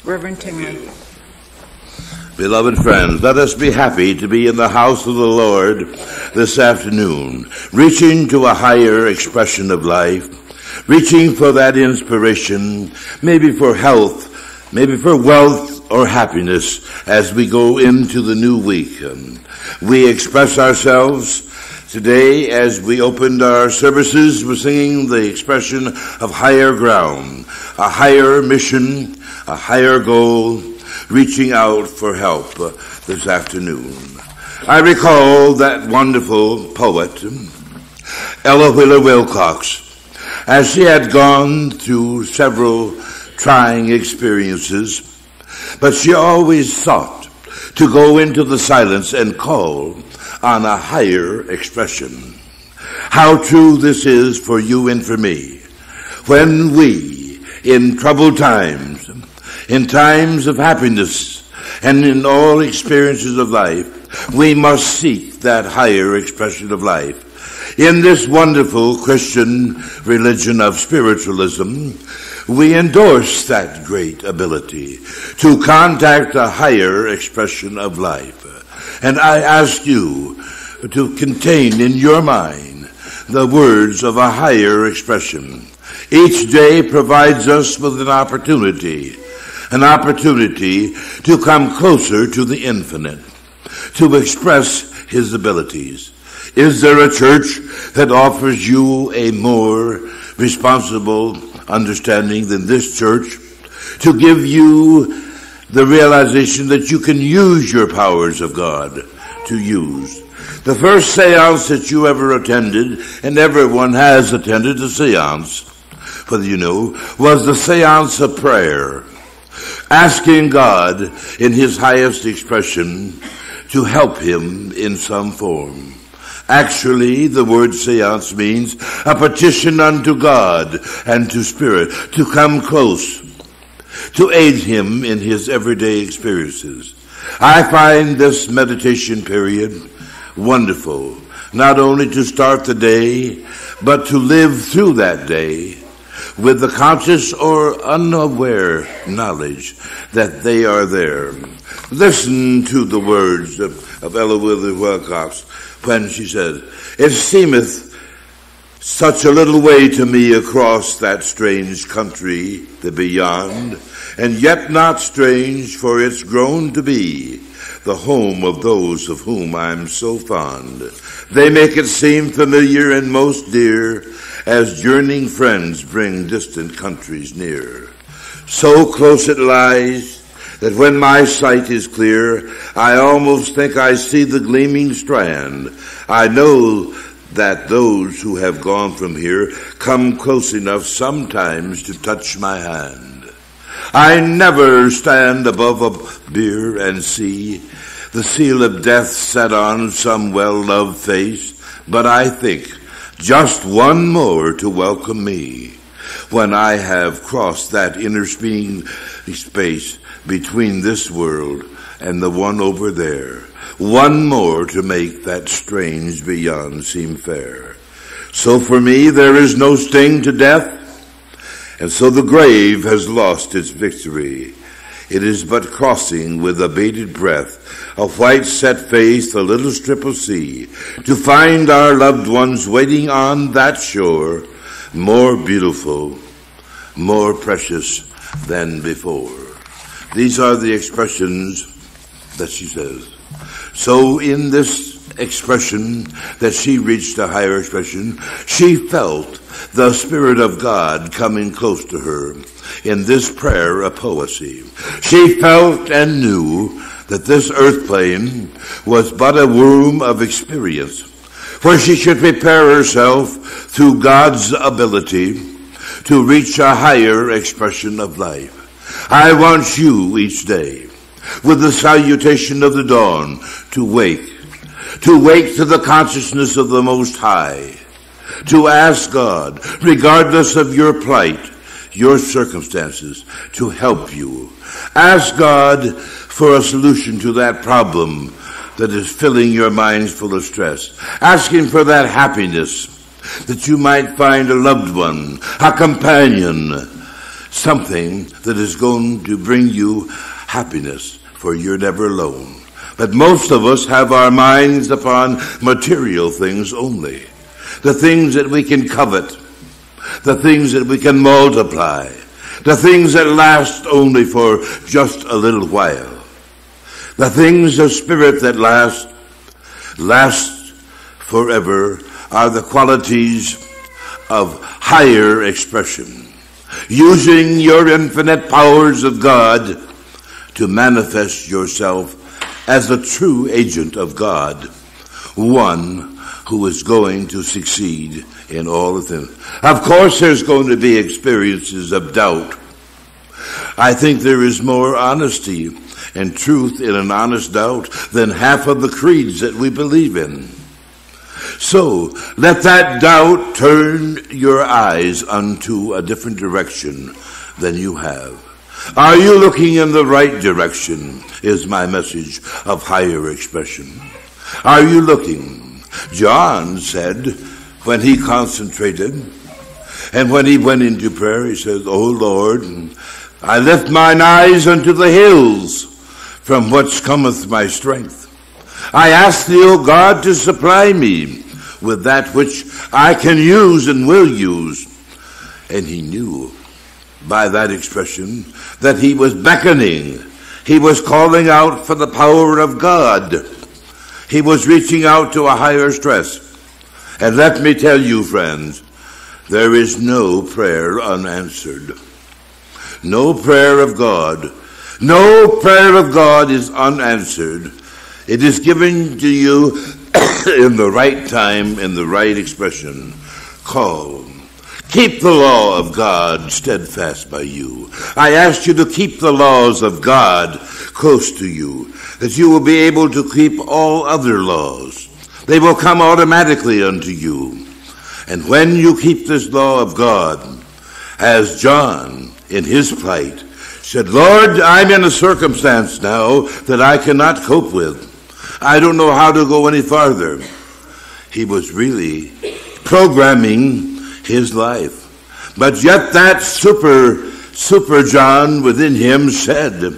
Reverend Tingley. Beloved friends, let us be happy to be in the house of the Lord this afternoon, reaching to a higher expression of life, reaching for that inspiration, maybe for health, maybe for wealth or happiness as we go into the new week. We express ourselves today as we opened our services. We're singing the expression of higher ground, a higher mission, a higher goal, reaching out for help this afternoon. I recall that wonderful poet, Ella Wilcox, as she had gone through several trying experiences, but she always sought to go into the silence and call on a higher expression. How true this is for you and for me. When we, in troubled times, in times of happiness, and in all experiences of life, we must seek that higher expression of life. In this wonderful Christian religion of spiritualism, we endorse that great ability to contact a higher expression of life. And I ask you to contain in your mind the words of a higher expression. Each day provides us with an opportunity to come closer to the infinite, to express his abilities. Is there a church that offers you a more responsible understanding than this church, to give you the realization that you can use your powers of God to use? The first seance that you ever attended, and everyone has attended a seance, whether you know, was the seance of prayer, asking God in his highest expression to help him in some form. Actually, the word seance means a petition unto God and to Spirit to come close, to aid him in his everyday experiences. I find this meditation period wonderful, not only to start the day, but to live through that day with the conscious or unaware knowledge that they are there. Listen to the words of Ella Wilcox when she said, "It seemeth such a little way to me across that strange country, the beyond, and yet not strange, for it's grown to be the home of those of whom I'm so fond. They make it seem familiar and most dear, as journeying friends bring distant countries near. So close it lies that when my sight is clear, I almost think I see the gleaming strand. I know that those who have gone from here come close enough sometimes to touch my hand. I never stand above a bier and see the seal of death set on some well-loved face, but I think just one more to welcome me when I have crossed that inner space between this world and the one over there. One more to make that strange beyond seem fair. So for me there is no sting to death, and so the grave has lost its victory. It is but crossing with a bated breath, a white set face, a little strip of sea, to find our loved ones waiting on that shore, more beautiful, more precious than before." These are the expressions that she says. So in this expression that she reached a higher expression, she felt the Spirit of God coming close to her in this prayer of poesy. She felt and knew that this earth plane was but a womb of experience where she should prepare herself through God's ability to reach a higher expression of life. I want you each day, with the salutation of the dawn, to wake to the consciousness of the Most High, to ask God, regardless of your plight, your circumstances, to help you. Ask God for a solution to that problem that is filling your minds full of stress. Ask him for that happiness that you might find a loved one, a companion, something that is going to bring you happiness, for you're never alone. But most of us have our minds upon material things only, the things that we can covet, the things that we can multiply, the things that last only for just a little while. The things of spirit that last forever are the qualities of higher expression, using your infinite powers of God to manifest yourself as a true agent of God, one who is going to succeed in all of them. Of course, there's going to be experiences of doubt. I think there is more honesty and truth in an honest doubt than half of the creeds that we believe in. So, let that doubt turn your eyes unto a different direction than you have. Are you looking in the right direction, is my message of higher expression. Are you looking? John said, when he concentrated, and when he went into prayer, he said, "O Lord, I lift mine eyes unto the hills, from whence cometh my strength. I ask thee, O God, to supply me with that which I can use and will use." And he knew by that expression that he was beckoning. He was calling out for the power of God. He was reaching out to a higher stress. And let me tell you, friends, there is no prayer unanswered. No prayer of God is unanswered. It is given to you in the right time, in the right expression. Call. Keep the law of God steadfast by you. I ask you to keep the laws of God close to you, that you will be able to keep all other laws. They will come automatically unto you. And when you keep this law of God, as John in his plight said, "Lord, I'm in a circumstance now that I cannot cope with. I don't know how to go any farther." He was really programming his life. But yet that super John within him said,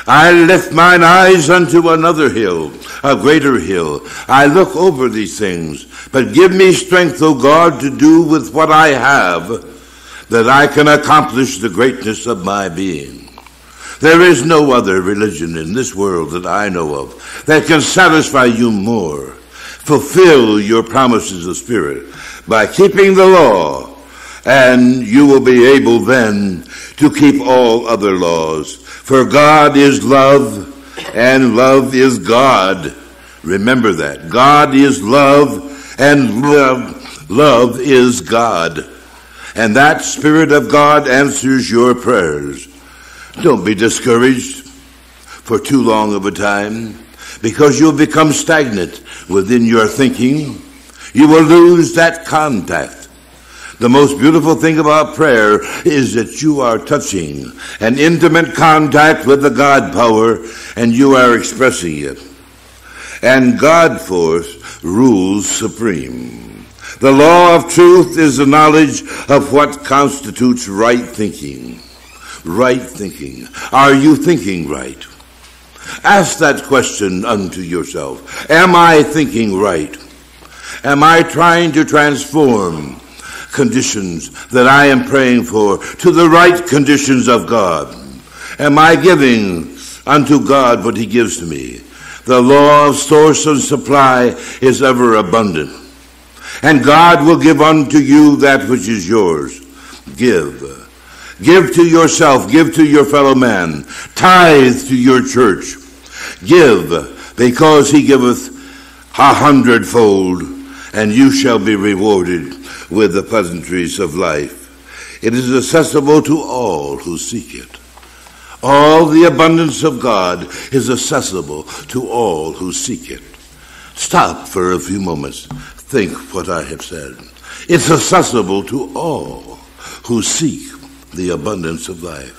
"I lift mine eyes unto another hill, a greater hill. I look over these things, but give me strength, O God, to do with what I have, that I can accomplish the greatness of my being." There is no other religion in this world that I know of that can satisfy you more, fulfill your promises of spirit by keeping the law, and you will be able then to keep all other laws. For God is love, and love is God. Remember that. God is love, and love is God. And that Spirit of God answers your prayers. Don't be discouraged for too long of a time, because you'll become stagnant within your thinking. You will lose that contact. The most beautiful thing about prayer is that you are touching an intimate contact with the God power, and you are expressing it. And God force rules supreme. The law of truth is the knowledge of what constitutes right thinking. Right thinking. Are you thinking right? Ask that question unto yourself. Am I thinking right? Am I trying to transform conditions that I am praying for to the right conditions of God? Am I giving unto God what he gives to me? The law of source and supply is ever abundant, and God will give unto you that which is yours. Give to yourself, give to your fellow man, tithe to your church. Give, because he giveth 100-fold, and you shall be rewarded with the pleasantries of life. It is accessible to all who seek it. All the abundance of God is accessible to all who seek it. Stop for a few moments. Think what I have said. It's accessible to all who seek the abundance of life.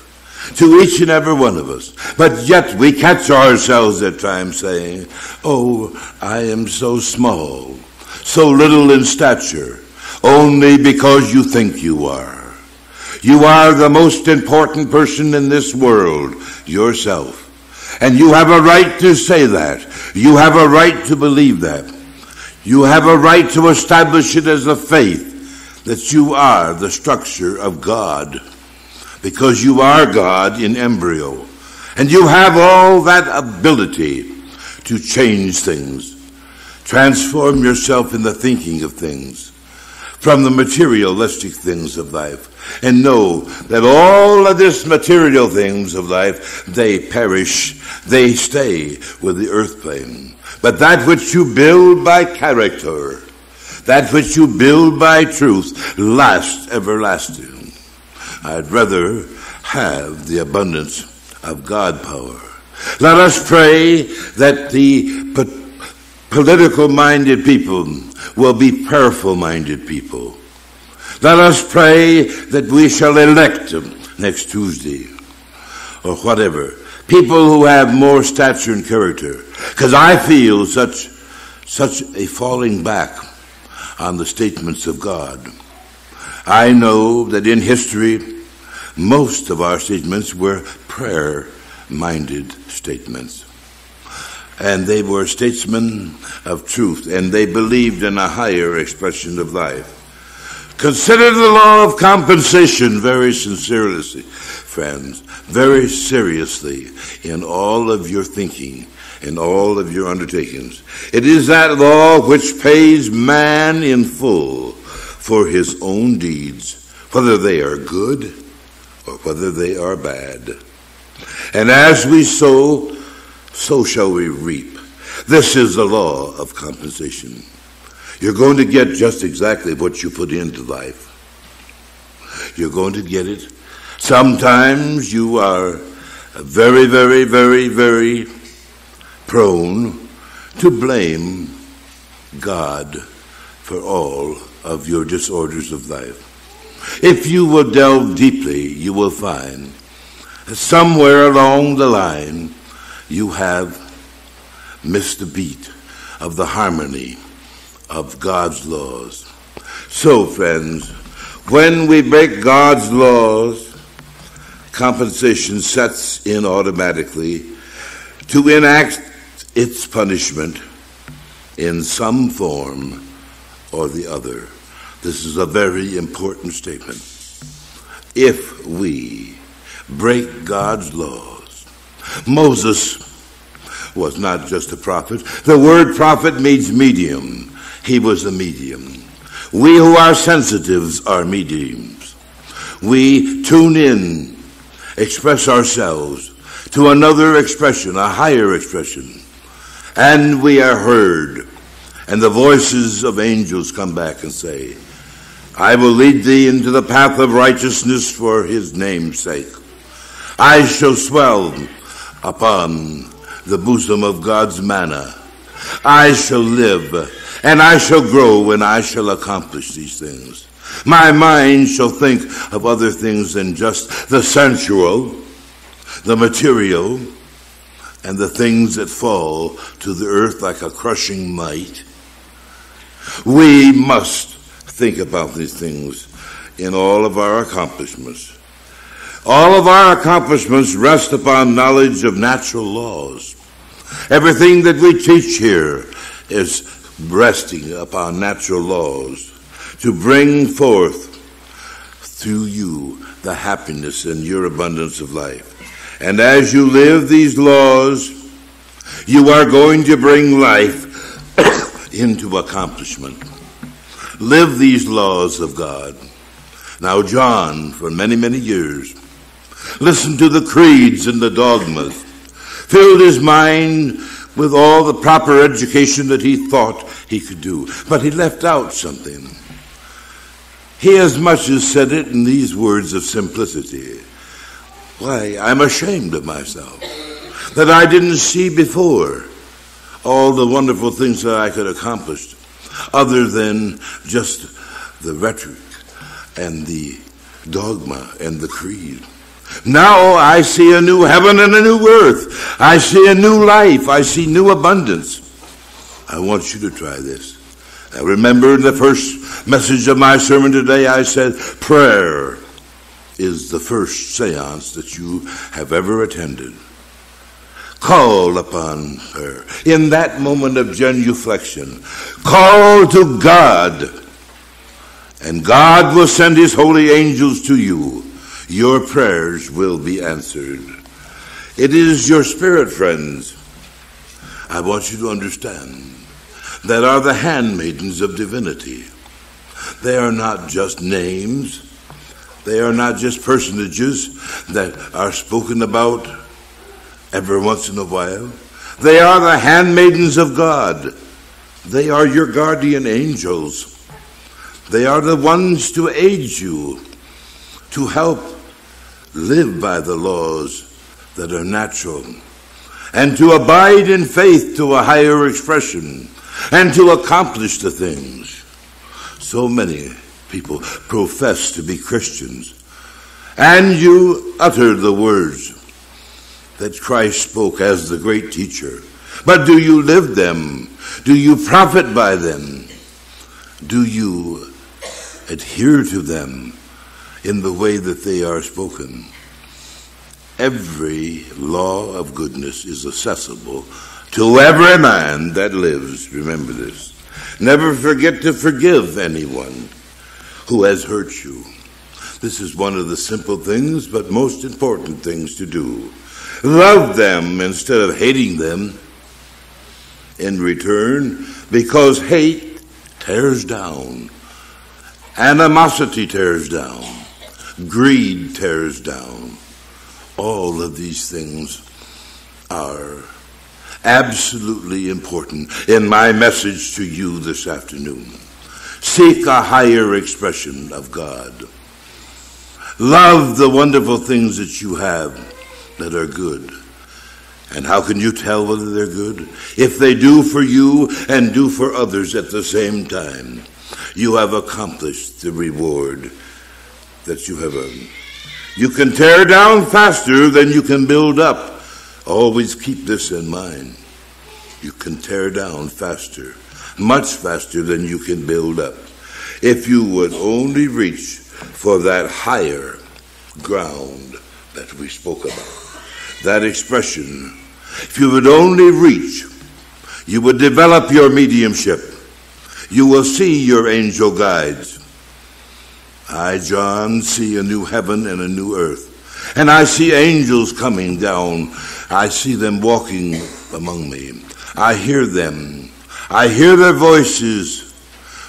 To each and every one of us. But yet we catch ourselves at times saying, "Oh, I am so small, so little in stature. only because you think you are. You are the most important person in this world, yourself. And you have a right to say that. You have a right to believe that. You have a right to establish it as a faith that you are the structure of God, because you are God in embryo. And you have all that ability to change things, transform yourself in the thinking of things, from the materialistic things of life, and know that all of this material things of life, they perish, they stay with the earth plane. But that which you build by character, that which you build by truth, lasts everlasting. I'd rather have the abundance of God power. Let us pray that the political-minded people will be prayerful-minded people. Let us pray that we shall elect next Tuesday, or whatever, people who have more stature and character. Because I feel such a falling back on the statements of God. I know that in history, most of our statements were prayer-minded statements. And they were statesmen of truth, and they believed in a higher expression of life. Consider the law of compensation very sincerely, friends, very seriously in all of your thinking, in all of your undertakings. It is that law which pays man in full for his own deeds, whether they are good or whether they are bad. And as we sow, so shall we reap. This is the law of compensation. You're going to get just exactly what you put into life. You're going to get it. Sometimes you are very, very, very, very prone to blame God for all of your disorders of life. If you will delve deeply, you will find that somewhere along the line you have missed the beat of the harmony of God's laws. So, friends, when we break God's laws, compensation sets in automatically to enact its punishment in some form or the other. This is a very important statement. If we break God's laws, Moses was not just a prophet. The word prophet means medium. He was a medium. We who are sensitives are mediums. We tune in, express ourselves to another expression, a higher expression, and we are heard. And the voices of angels come back and say, I will lead thee into the path of righteousness for his name's sake. I shall swell upon the bosom of God's manna. I shall live, and I shall grow, and I shall accomplish these things. My mind shall think of other things than just the sensual, the material, and the things that fall to the earth like a crushing might. We must think about these things in all of our accomplishments. All of our accomplishments rest upon knowledge of natural laws. Everything that we teach here is resting upon natural laws to bring forth through you the happiness and your abundance of life. And as you live these laws, you are going to bring life into accomplishment. Live these laws of God. Now, John, for many, many years, listened to the creeds and the dogmas, filled his mind with all the proper education that he thought he could do. But he left out something. He as much as said it in these words of simplicity. Why, I'm ashamed of myself that I didn't see before all the wonderful things that I could accomplish other than just the rhetoric and the dogma and the creed. Now I see a new heaven and a new earth. I see a new life. I see new abundance. I want you to try this. I remember in the first message of my sermon today, I said, prayer is the first seance that you have ever attended. Call upon her in that moment of genuflection. Call to God, and God will send his holy angels to you. Your prayers will be answered. It is your spirit, friends, I want you to understand, that are the handmaidens of divinity. They are not just names. They are not just personages that are spoken about every once in a while. They are the handmaidens of God. They are your guardian angels. They are the ones to aid you, to help live by the laws that are natural, and to abide in faith to a higher expression, and to accomplish the things. So many people profess to be Christians, and you utter the words that Christ spoke as the great teacher. But do you live them? Do you profit by them? Do you adhere to them in the way that they are spoken? Every law of goodness is accessible to every man that lives. Remember this. Never forget to forgive anyone who has hurt you. This is one of the simple things, but most important things to do. Love them instead of hating them in return, because hate tears down. Animosity tears down. Greed tears down. All of these things are absolutely important in my message to you this afternoon. Seek a higher expression of God. Love the wonderful things that you have that are good. And how can you tell whether they're good? If they do for you and do for others at the same time, you have accomplished the reward that you have earned. You can tear down faster than you can build up. Always keep this in mind. You can tear down faster, much faster than you can build up. If you would only reach for that higher ground that we spoke about, that expression, if you would only reach, you would develop your mediumship. You will see your angel guides. I, John, see a new heaven and a new earth. And I see angels coming down. I see them walking among me. I hear them. I hear their voices.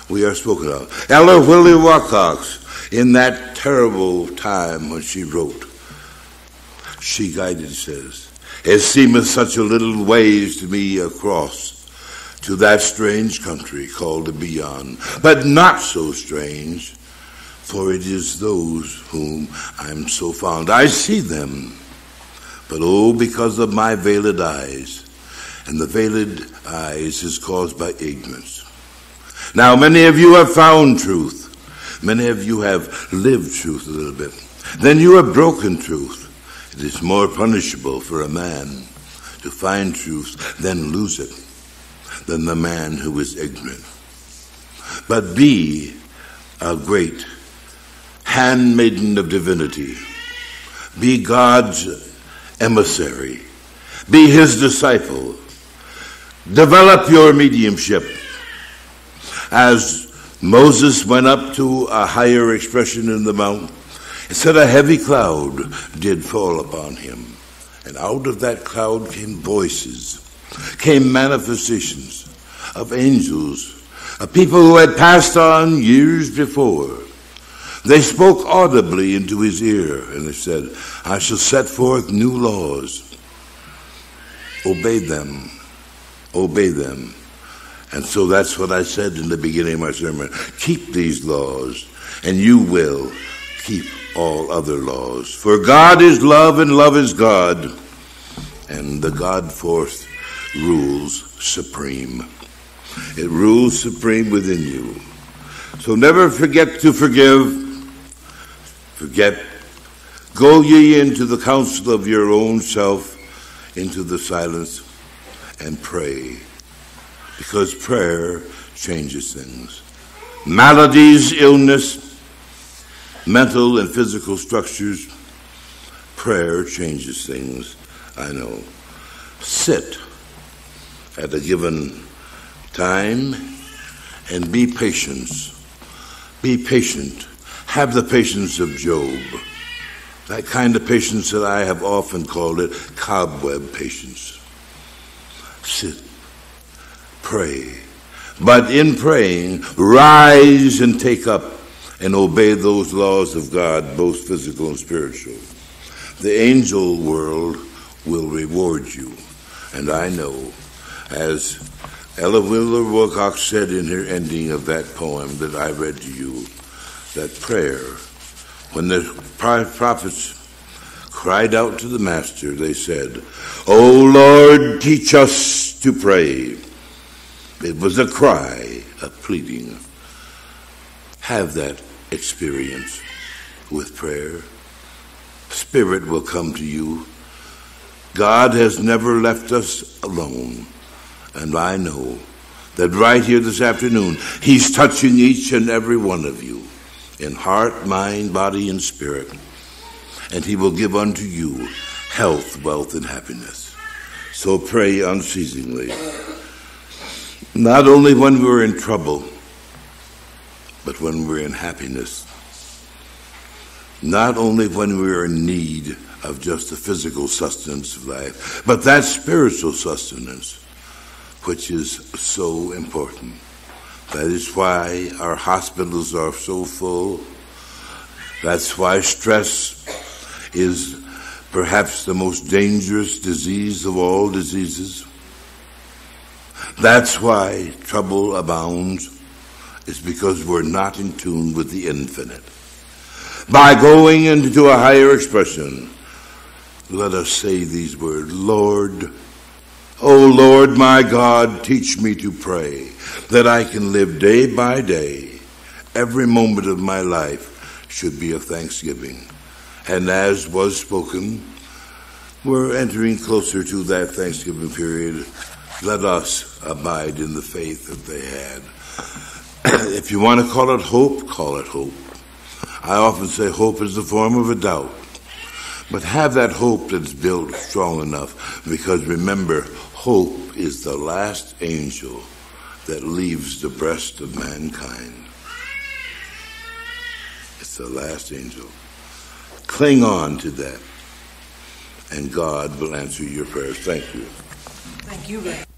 We are spoken of. Ella Willie Wilcox, in that terrible time when she wrote, she guided, says, it seemeth such a little ways to me across to that strange country called the beyond, but not so strange, for it is those whom I'm so fond. I see them, but oh, because of my veiled eyes, and the veiled eyes is caused by ignorance. Now, many of you have found truth. Many of you have lived truth a little bit. Then you have broken truth. It is more punishable for a man to find truth than lose it, than the man who is ignorant. But be a great handmaiden of divinity. Be God's emissary. Be his disciple. Develop your mediumship. As Moses went up to a higher expression in the mount, it said a heavy cloud did fall upon him. And out of that cloud came voices, came manifestations of angels, of people who had passed on years before. They spoke audibly into his ear, and they said, I shall set forth new laws. Obey them. Obey them. And so that's what I said in the beginning of my sermon. Keep these laws, and you will keep all other laws. For God is love, and love is God, and the God force rules supreme. It rules supreme within you. So never forget to forgive. Forget. Go ye into the counsel of your own self, into the silence, and pray. because prayer changes things. Maladies, illness, mental and physical structures, prayer changes things, I know. Sit at a given time and be patient. Be patient. Have the patience of Job. That kind of patience that I have often called it cobweb patience. Sit. Pray. But in praying, rise and take up and obey those laws of God, both physical and spiritual. The angel world will reward you. And I know, as Ella Wheeler Wilcox said in her ending of that poem that I read to you, that prayer, when the prophets cried out to the Master, they said, "O Lord, teach us to pray." It was a cry, a pleading. Have that experience with prayer. Spirit will come to you. God has never left us alone. And I know that right here this afternoon, He's touching each and every one of you in heart, mind, body, and spirit. And He will give unto you health, wealth, and happiness. So pray unceasingly. Not only when we're in trouble, but when we're in happiness. Not only when we're in need of just the physical sustenance of life, but that spiritual sustenance, which is so important. That is why our hospitals are so full. That's why stress is perhaps the most dangerous disease of all diseases. That's why trouble abounds. It's because we're not in tune with the infinite. By going into a higher expression, let us say these words: Lord, O Lord my God, teach me to pray, that I can live day by day. Every moment of my life should be a thanksgiving. And as was spoken, we're entering closer to that Thanksgiving period. Let us abide in the faith that they had. If you want to call it hope, call it hope. I often say hope is the form of a doubt. But have that hope that's built strong enough, because remember, hope is the last angel that leaves the breast of mankind. It's the last angel. Cling on to that, and God will answer your prayers. Thank you. Thank you, Reverend.